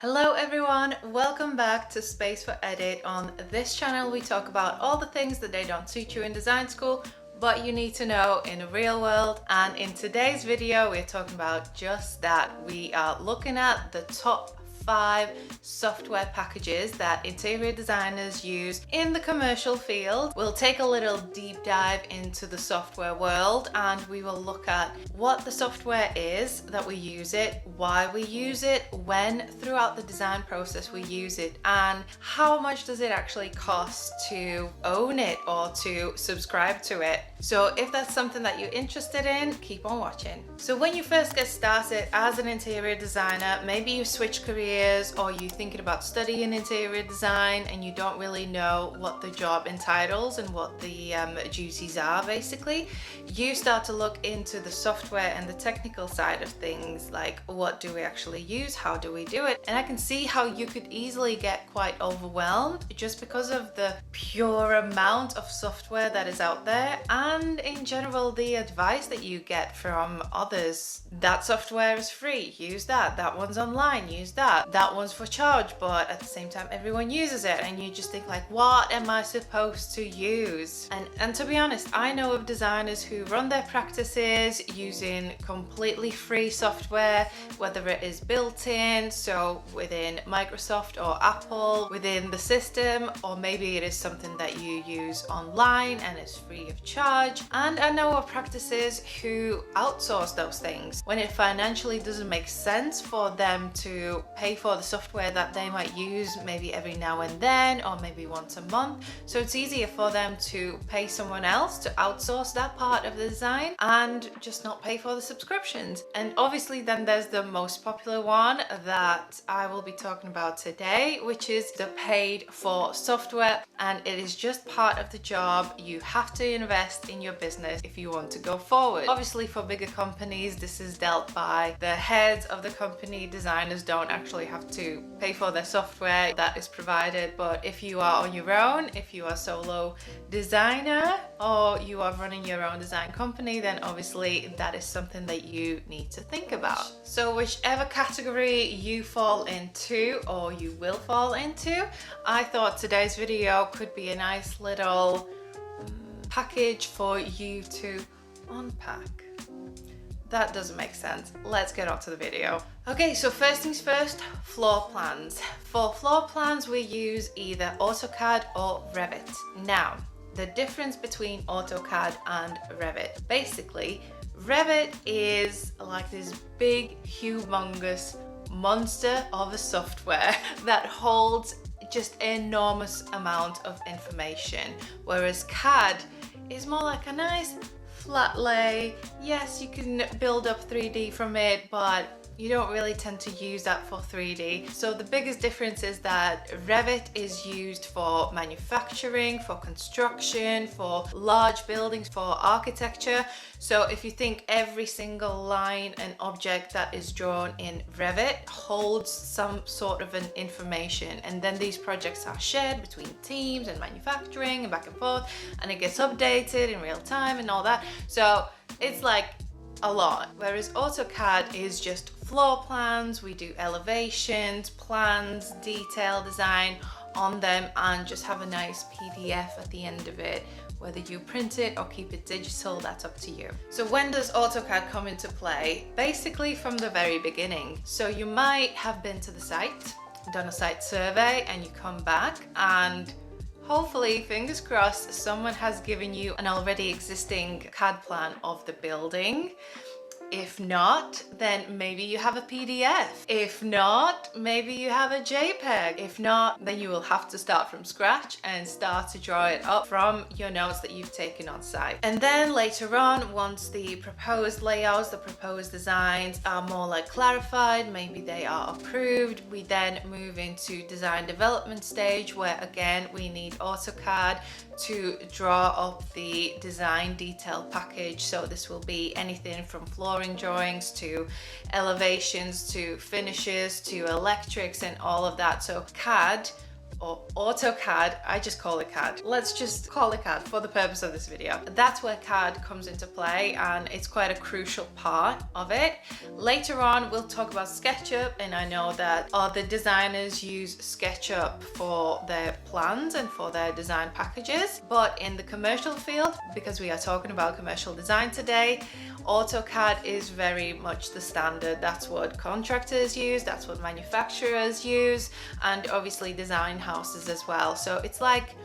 Hello everyone, welcome back to Space for Edit. On this channel we talk about all the things that they don't teach you in design school but you need to know in the real world, and in today's video we're talking about just that. We are looking at the top 5 software packages that interior designers use in the commercial field. We'll take a little deep dive into the software world and we will look at what the software is, that we use it, why we use it, when throughout the design process we use it, and how much does it actually cost to own it or to subscribe to it. So if that's something that you're interested in, keep on watching. So when you first get started as an interior designer, maybe you switch careers or you're thinking about studying interior design and you don't really know what the job entitles and what the duties are basically, you start to look into the software and the technical side of things, like what do we actually use, how do we do it, and I can see how you could easily get quite overwhelmed just because of the pure amount of software that is out there, and in general the advice that you get from others. That software is free, use that. That one's online, use that. That one's for charge, but at the same time everyone uses it, and you just think like, what am I supposed to use? And to be honest, I know of designers who run their practices using completely free software, whether it is built in, so within Microsoft or Apple, within the system, or maybe it is something that you use online and it's free of charge. And I know of practices who outsource those things when it financially doesn't make sense for them to pay for the software that they might use maybe every now and then or maybe once a month. So it's easier for them to pay someone else to outsource that part of the design and just not pay for the subscriptions. And obviously then there's the most popular one that I will be talking about today, which is the paid for software, and it is just part of the job. You have to invest in your business if you want to go forward. Obviously for bigger companies this is dealt by the heads of the company. Designers don't actually have to pay for their software, that is provided. But if you are on your own, if you are solo designer or you are running your own design company, then obviously that is something that you need to think about. So whichever category you fall into or you will fall into, I thought today's video could be a nice little package for you to unpack. That doesn't make sense. Let's get on to the video. Okay, so first things first, floor plans. For floor plans, we use either Autocad or Revit. Now, the difference between Autocad and Revit. Basically, Revit is like this big, humongous monster of a software that holds just an enormous amount of information, whereas CAD is more like a nice flat lay. Yes, you can build up 3D from it, but you don't really tend to use that for 3D. So the biggest difference is that Revit is used for manufacturing, for construction, for large buildings, for architecture. So if you think every single line and object that is drawn in Revit holds some sort of an information, and then these projects are shared between teams and manufacturing and back and forth, and it gets updated in real time and all that. So it's like a lot. Whereas AutoCAD is just floor plans. We do elevations, plans, detail design on them, and just have a nice PDF at the end of it. Whether you print it or keep it digital, that's up to you. So when does AutoCAD come into play? Basically from the very beginning. So you might have been to the site, done a site survey, and you come back and hopefully, fingers crossed, someone has given you an already existing CAD plan of the building. If not, then maybe you have a PDF. If not, maybe you have a JPEG. If not, then you will have to start from scratch and start to draw it up from your notes that you've taken on site. And then later on, once the proposed layouts, the proposed designs are more like clarified, maybe they are approved, we then move into design development stage, where again, we need AutoCAD to draw up the design detail package. So this will be anything from flooring drawings to elevations to finishes to electrics and all of that. So CAD or AutoCAD. I just call it CAD. Let's just call it CAD for the purpose of this video. That's where CAD comes into play, and it's quite a crucial part of it. Later on, we'll talk about SketchUp, and I know that other designers use SketchUp for their plans and for their design packages. But in the commercial field, because we are talking about commercial design today, AutoCAD is very much the standard. That's what contractors use, that's what manufacturers use, and obviously design houses as well. So it's like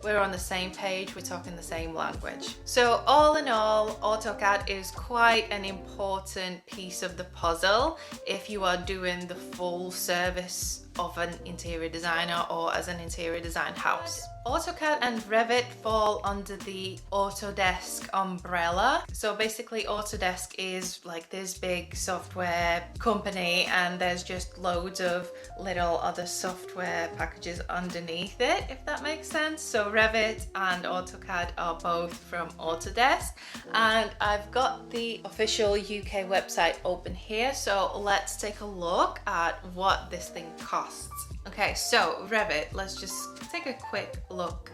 we're on the same page, we're talking the same language. So all in all, AutoCAD is quite an important piece of the puzzle if you are doing the full service of an interior designer or as an interior design house. AutoCAD and Revit fall under the Autodesk umbrella. So basically Autodesk is like this big software company, and there's just loads of little other software packages underneath it, if that makes sense. So Revit and AutoCAD are both from Autodesk, and I've got the official UK website open here. So let's take a look at what this thing costs. Okay, so Revit, let's just take a quick look.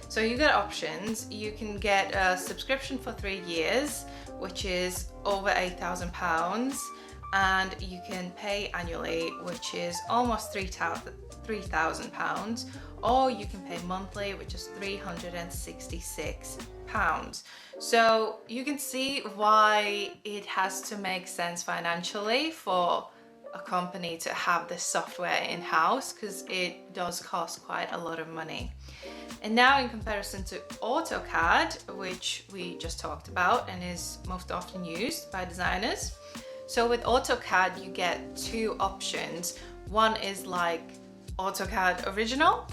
So you get options. You can get a subscription for 3 years, which is over £8,000, and you can pay annually, which is almost £3,000, or you can pay monthly, which is £366. So you can see why it has to make sense financially for a company to have this software in-house, because it does cost quite a lot of money. And now in comparison to AutoCAD, which we just talked about and is most often used by designers. So with AutoCAD you get two options. One is like AutoCAD Original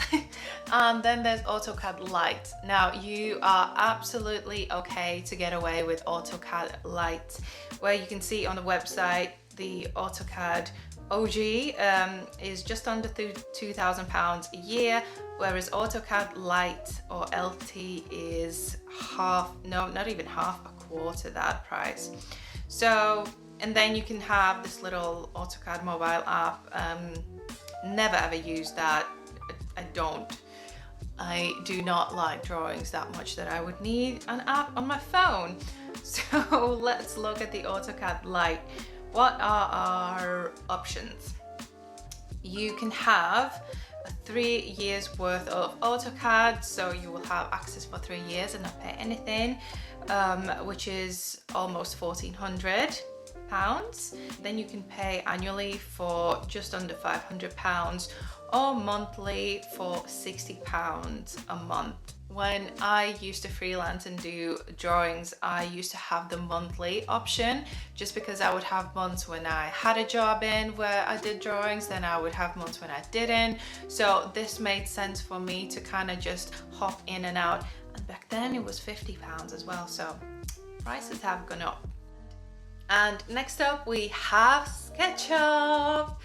and then there's AutoCAD Lite. Now you are absolutely okay to get away with AutoCAD Lite, where you can see on the website the AutoCAD OG is just under £2,000 a year, whereas AutoCAD Lite or LT is half, no, not even half, a quarter that price. So, and then you can have this little AutoCAD mobile app. Never ever use that. I do not like drawings that much that I would need an app on my phone. So let's look at the AutoCAD Lite. What are our options? You can have 3 years worth of AutoCAD, so you will have access for 3 years and not pay anything, which is almost £1,400. Then you can pay annually for just under £500 or monthly for £60 a month. When I used to freelance and do drawings, I used to have the monthly option, just because I would have months when I had a job in where I did drawings, then I would have months when I didn't. So this made sense for me to kind of just hop in and out. And back then it was £50 as well, so prices have gone up. And next up we have SketchUp.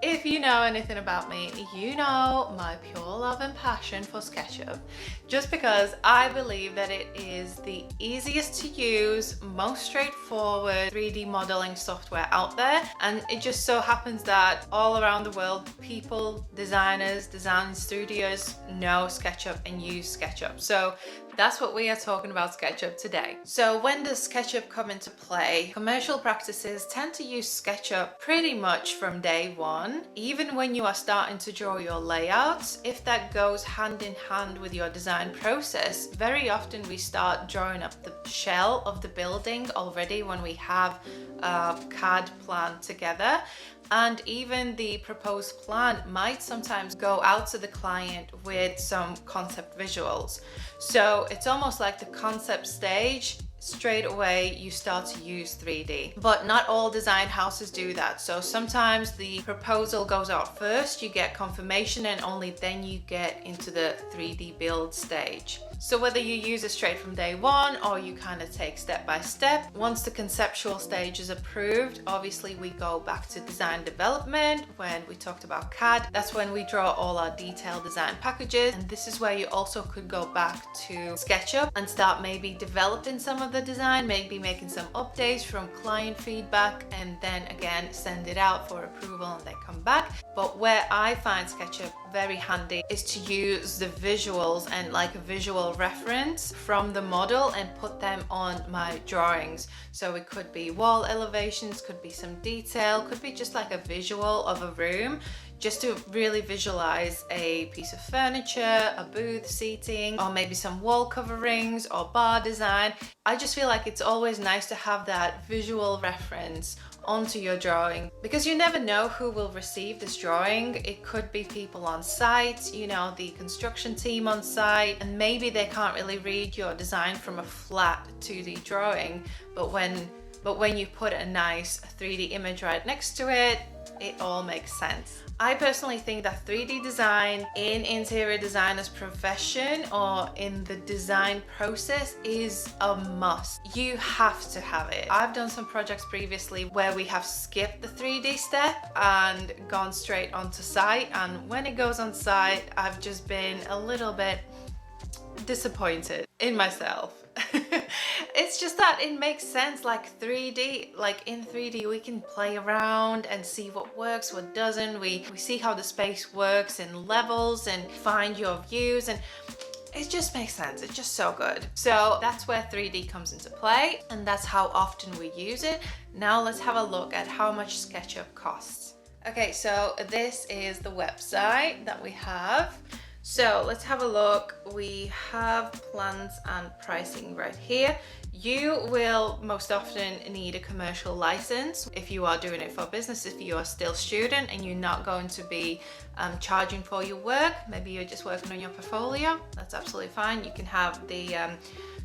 If you know anything about me, you know my pure love and passion for SketchUp, just because I believe that it is the easiest to use, most straightforward 3D modeling software out there. And it just so happens that all around the world, people, designers, design studios know SketchUp and use SketchUp. So that's what we are talking about SketchUp today. So when does SketchUp come into play? Commercial practices tend to use SketchUp pretty much from day one. Even when you are starting to draw your layouts, if that goes hand in hand with your design process, very often we start drawing up the shell of the building already when we have a CAD plan together. And even the proposed plan might sometimes go out to the client with some concept visuals. So it's almost like the concept stage, straight away you start to use 3D. But not all design houses do that. So sometimes the proposal goes out first, you get confirmation, and only then you get into the 3D build stage. So whether you use it straight from day one or you kind of take step by step, once the conceptual stage is approved, obviously we go back to design development. When we talked about CAD, that's when we draw all our detailed design packages. And this is where you also could go back to SketchUp and start maybe developing some of the design, maybe making some updates from client feedback, and then again send it out for approval and they come back. But where I find SketchUp very handy is to use the visuals and like a visual reference from the model and put them on my drawings. So it could be wall elevations, could be some detail, could be just like a visual of a room, just to really visualize a piece of furniture, a booth, seating, or maybe some wall coverings or bar design. I just feel like it's always nice to have that visual reference onto your drawing, because you never know who will receive this drawing. It could be people on site, you know, the construction team on site, and maybe they can't really read your design from a flat 2D drawing, but when you put a nice 3D image right next to it, it all makes sense. I personally think that 3D design in interior designer's profession or in the design process is a must. You have to have it. I've done some projects previously where we have skipped the 3D step and gone straight onto site, and when it goes on site, I've just been a little bit disappointed in myself. It's just that it makes sense, like 3D, like in 3D we can play around and see what works, what doesn't. We see how the space works in levels and find your views, and it just makes sense. It's just so good. So that's where 3D comes into play, and that's how often we use it. Now let's have a look at how much SketchUp costs. Okay, so this is the website that we have. So let's have a look. We have plans and pricing right here. You will most often need a commercial license if you are doing it for business. If you are still a student and you're not going to be charging for your work, maybe you're just working on your portfolio, that's absolutely fine. You can have the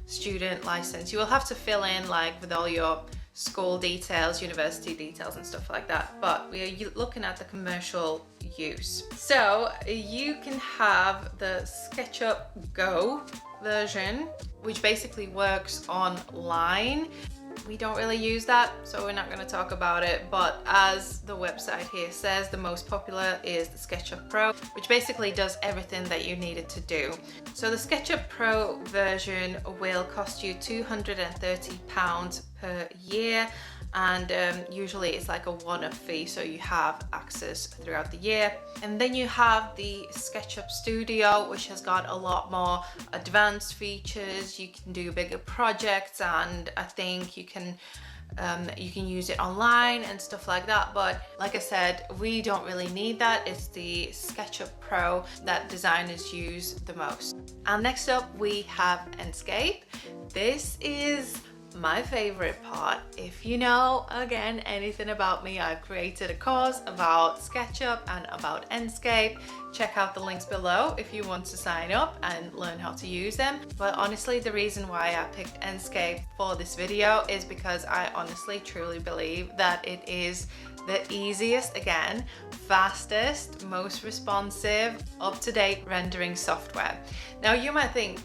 student license. You will have to fill in like with all your school details, university details and stuff like that, but we are looking at the commercial use. So you can have the SketchUp Go version, which basically works online. We don't really use that, so we're not going to talk about it, but as the website here says, the most popular is the SketchUp Pro, which basically does everything that you need it to do. So the SketchUp Pro version will cost you £230 per year, and usually it's like a one-off fee, so you have access throughout the year. And then you have the SketchUp Studio, which has got a lot more advanced features. You can do bigger projects, and I think you can use it online and stuff like that, but like I said, we don't really need that. It's the SketchUp Pro that designers use the most. And next up we have Enscape. This is my favorite part. If you know, again, anything about me, I've created a course about SketchUp and about Enscape. Check out the links below if you want to sign up and learn how to use them. But honestly, the reason why I picked Enscape for this video is because I honestly truly believe that it is the easiest, again, fastest, most responsive, up-to-date rendering software. Now you might think,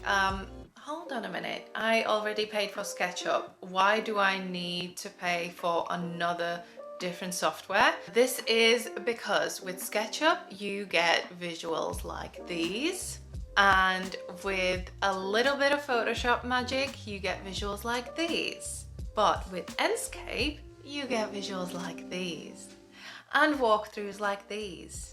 hold on a minute, I already paid for SketchUp. Why do I need to pay for another different software? This is because with SketchUp, you get visuals like these. And with a little bit of Photoshop magic, you get visuals like these. But with Enscape, you get visuals like these. And walkthroughs like these.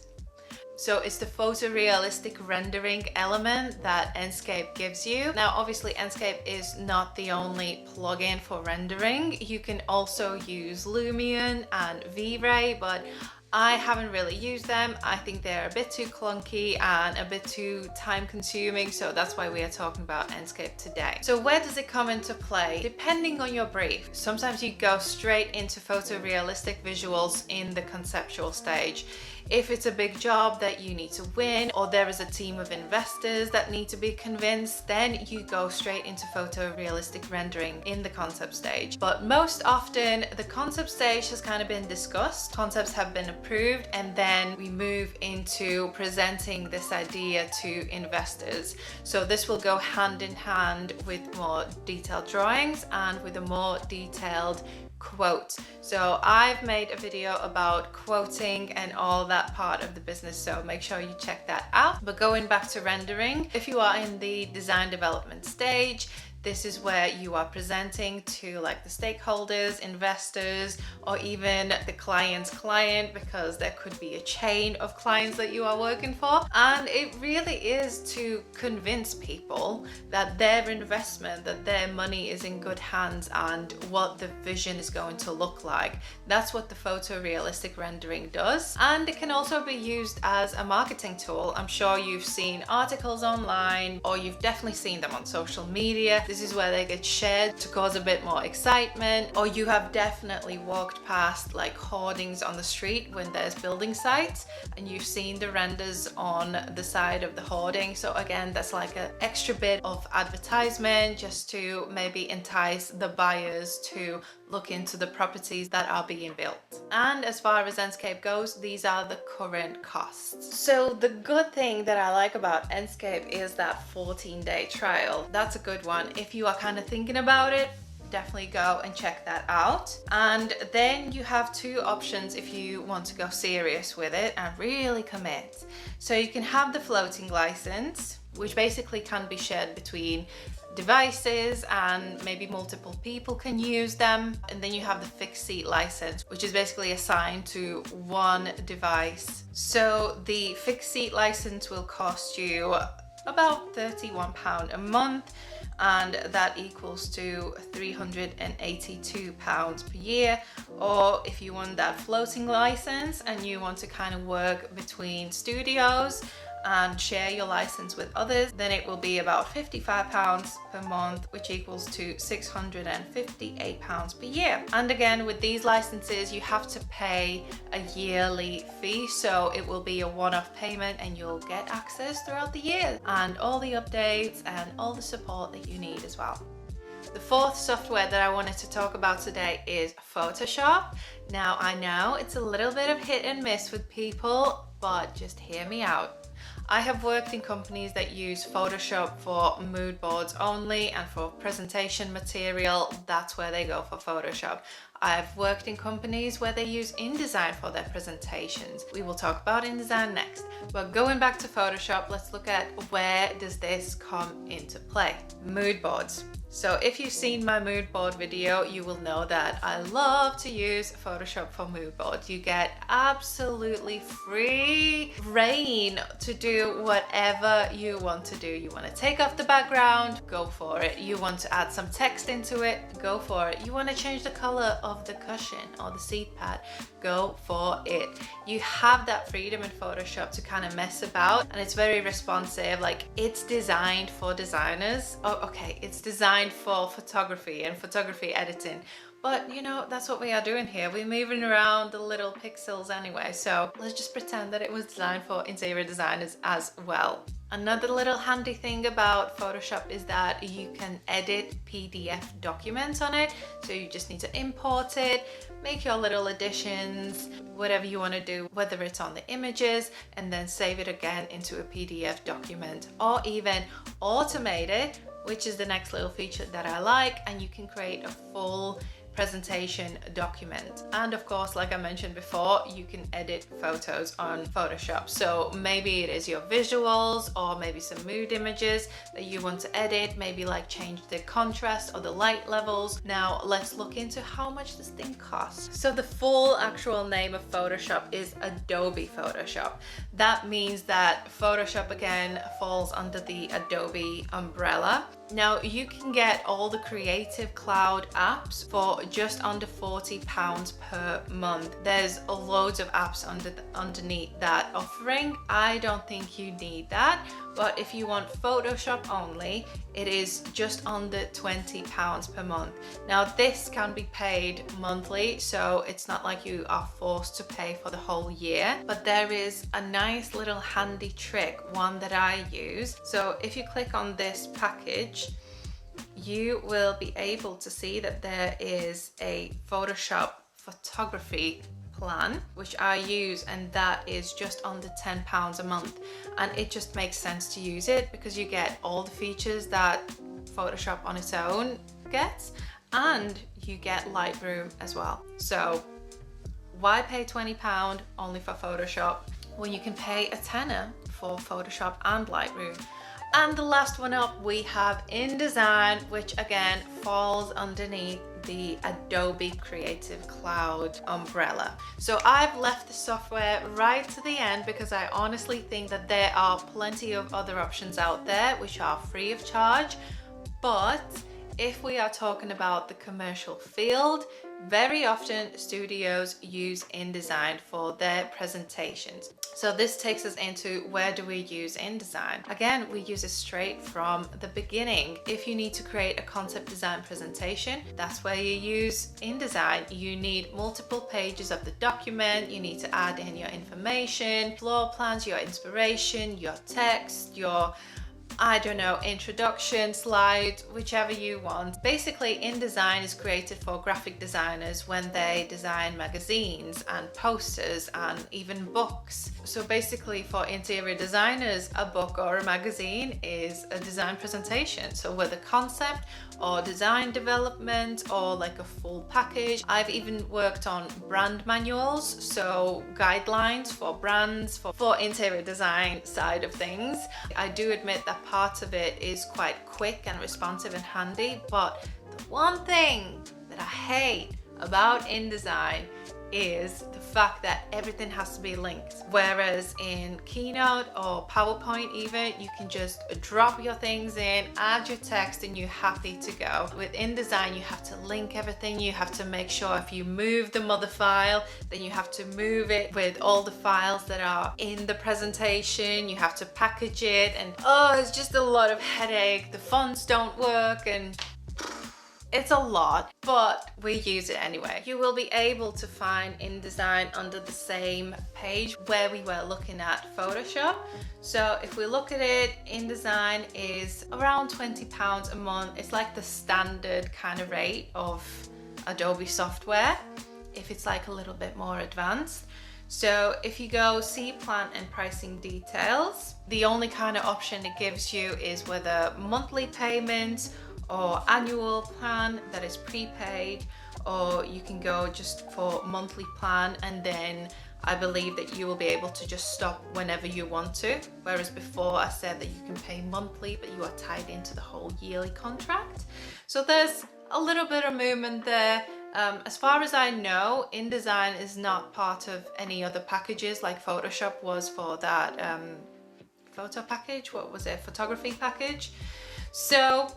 So it's the photorealistic rendering element that Enscape gives you. Now, obviously, Enscape is not the only plugin for rendering. You can also use Lumion and V-Ray, but I haven't really used them. I think they're a bit too clunky and a bit too time consuming, so that's why we are talking about Enscape today. So where does it come into play? Depending on your brief. Sometimes you go straight into photorealistic visuals in the conceptual stage. If it's a big job that you need to win, or there is a team of investors that need to be convinced, then you go straight into photorealistic rendering in the concept stage. But most often the concept stage has kind of been discussed, concepts have been approved, and then we move into presenting this idea to investors. So this will go hand in hand with more detailed drawings and with a more detailed quote. So I've made a video about quoting and all that part of the business, so make sure you check that out. But going back to rendering, if you are in the design development stage, This is where you are presenting to like the stakeholders, investors, or even the client's client, because there could be a chain of clients that you are working for. And it really is to convince people that their investment, that their money is in good hands and what the vision is going to look like. That's what the photorealistic rendering does. And it can also be used as a marketing tool. I'm sure you've seen articles online, or you've definitely seen them on social media. This is where they get shared to cause a bit more excitement, or you have definitely walked past like hoardings on the street when there's building sites and you've seen the renders on the side of the hoarding. So again, that's like an extra bit of advertisement just to maybe entice the buyers to look into the properties that are being built. And as far as Enscape goes, these are the current costs. So the good thing that I like about Enscape is that 14-day trial. That's a good one. If you are kind of thinking about it, definitely go and check that out. And then you have two options if you want to go serious with it and really commit. So you can have the floating license, which basically can be shared between devices and maybe multiple people can use them. And then you have the fixed seat license, which is basically assigned to one device. So the fixed seat license will cost you about £31 a month, and that equals to £382 per year. Or if you want that floating license and you want to kind of work between studios and share your license with others, then it will be about £55 per month, which equals to £658 per year. And again, with these licenses, you have to pay a yearly fee, so it will be a one-off payment and you'll get access throughout the year and all the updates and all the support that you need as well. The fourth software that I wanted to talk about today is Photoshop. Now, I know it's a little bit of hit and miss with people, but just hear me out. I have worked in companies that use Photoshop for mood boards only, and for presentation material, that's where they go for Photoshop. I've worked in companies where they use Indesign for their presentations. We will talk about Indesign next. But going back to Photoshop, let's look at where does this come into play. Mood boards. So if you've seen my mood board video, you will know that I love to use Photoshop for mood boards. You get absolutely free reign to do whatever you want to do. You want to take off the background, go for it. You want to add some text into it, go for it. You want to change the color of the cushion or the seat pad, go for it. You have that freedom in Photoshop to kind of mess about, and it's very responsive. Like, it's designed for designers. Oh, okay, it's designed for photography and photography editing, but you know, that's what we are doing here. We're moving around the little pixels anyway, so let's just pretend that it was designed for interior designers as well. Another little handy thing about Photoshop is that you can edit PDF documents on it. So you just need to import it, make your little additions, whatever you want to do, whether it's on the images, and then save it again into a PDF document, or even automate it, which is the next little feature that I like, and you can create a full presentation document. And of course, like I mentioned before, you can edit photos on Photoshop. So maybe it is your visuals or maybe some mood images that you want to edit, maybe like change the contrast or the light levels. Now let's look into how much this thing costs. So the full actual name of Photoshop is Adobe Photoshop. That means that Photoshop again falls under the Adobe umbrella. Now you can get all the Creative Cloud apps for just under £40 per month. There's loads of apps underneath that offering. I don't think you need that, but if you want Photoshop only, it is just under £20 per month. Now this can be paid monthly, so it's not like you are forced to pay for the whole year, but there is a nice little handy trick, one that I use. So if you click on this package, you will be able to see that there is a Photoshop photography plan, which I use, and that is just under £10 a month. And it just makes sense to use it because you get all the features that Photoshop on its own gets, and you get Lightroom as well. So why pay £20 only for Photoshop when you can pay a tenner for Photoshop and Lightroom? And the last one up, we have InDesign, which again falls underneath the Adobe Creative Cloud umbrella. So I've left the software right to the end because I honestly think that there are plenty of other options out there which are free of charge. But if we are talking about the commercial field, very often studios use InDesign for their presentations. So this takes us into where do we use InDesign? Again, we use it straight from the beginning. If you need to create a concept design presentation, that's where you use InDesign. You need multiple pages of the document. You need to add in your information, floor plans, your inspiration, your text, your introduction, slide, whichever you want. Basically, InDesign is created for graphic designers when they design magazines and posters and even books. So basically for interior designers, a book or a magazine is a design presentation. So with a concept or design development or like a full package. I've even worked on brand manuals, so guidelines for brands for interior design side of things. I do admit that part of it is quite quick and responsive and handy, but the one thing that I hate about InDesign is the fact that everything has to be linked. Whereas in Keynote or PowerPoint even, you can just drop your things in, add your text, and you're happy to go. With InDesign, you have to link everything. You have to make sure if you move the mother file, then you have to move it with all the files that are in the presentation. You have to package it, and it's just a lot of headache. The fonts don't work, and it's a lot, but we use it anyway. You will be able to find InDesign under the same page where we were looking at Photoshop. So if we look at it, InDesign is around £20 a month. It's like the standard kind of rate of Adobe software, if it's like a little bit more advanced. So if you go see plan and pricing details, the only kind of option it gives you is whether monthly payments or annual plan that is prepaid, or you can go just for monthly plan, and then I believe that you will be able to just stop whenever you want to. Whereas before I said that you can pay monthly, but you are tied into the whole yearly contract. So there's a little bit of movement there. As far as I know, InDesign is not part of any other packages like Photoshop was for that photo package. What was it? Photography package. So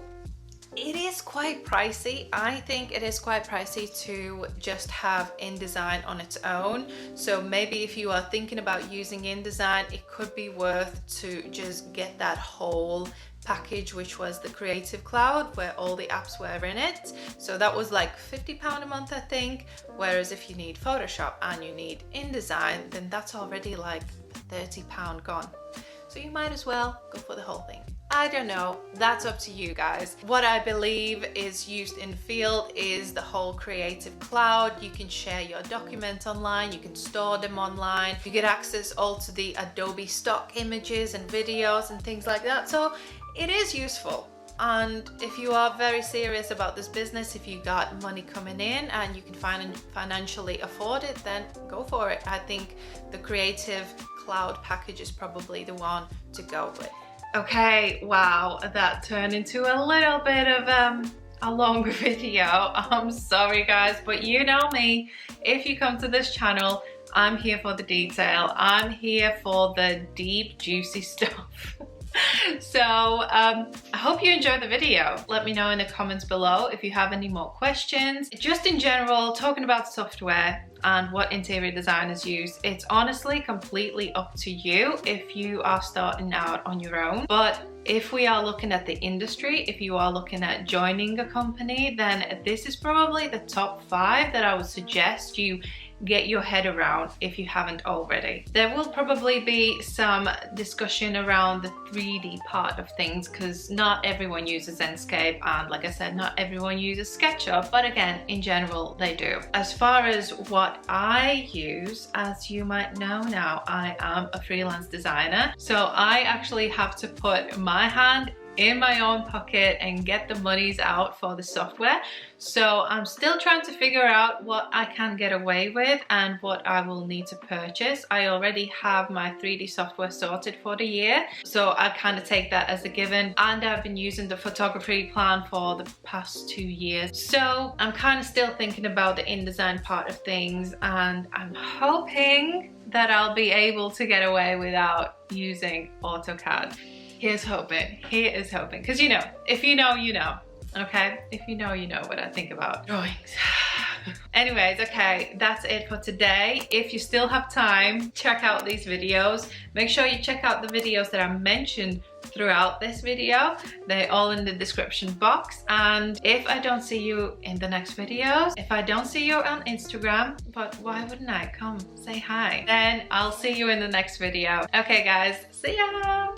it is quite pricey. I think it is quite pricey to just have InDesign on its own. So maybe if you are thinking about using InDesign, it could be worth to just get that whole package, which was the Creative Cloud, where all the apps were in it. So that was like £50 a month, I think. Whereas if you need Photoshop and you need InDesign, then that's already like £30 gone. So you might as well go for the whole thing. I don't know, that's up to you guys. What I believe is used in the field is the whole Creative Cloud. You can share your documents online, you can store them online, you get access all to the Adobe stock images and videos and things like that. So it is useful. And if you are very serious about this business, if you got money coming in and you can financially afford it, then go for it. I think the Creative Cloud package is probably the one to go with. Okay, wow, that turned into a little bit of a longer video. I'm sorry guys, but you know me. If you come to this channel, I'm here for the detail. I'm here for the deep, juicy stuff. So I hope you enjoyed the video. Let me know in the comments below if you have any more questions. Just in general, talking about software and what interior designers use, it's honestly completely up to you if you are starting out on your own. But if we are looking at the industry, if you are looking at joining a company, then this is probably the top 5 that I would suggest you get your head around if you haven't already. There will probably be some discussion around the 3D part of things because not everyone uses Enscape, and like I said, not everyone uses Sketchup, but again, in general, they do. As far as what I use, as you might know now, I am a freelance designer, so I actually have to put my hand in my own pocket and get the monies out for the software. So I'm still trying to figure out what I can get away with and what I will need to purchase. I already have my 3D software sorted for the year, so I kind of take that as a given, and I've been using the photography plan for the past 2 years. So I'm kind of still thinking about the InDesign part of things, and I'm hoping that I'll be able to get away without using AutoCAD. Here's hoping, because you know, if you know, you know. Okay, if you know, you know what I think about drawings. Anyways, okay, that's it for today. If you still have time, check out these videos. Make sure you check out the videos that I mentioned throughout this video. They're all in the description box. And if I don't see you in the next videos, if I don't see you on Instagram, but why wouldn't I? Come say hi. Then I'll see you in the next video. Okay guys, see ya!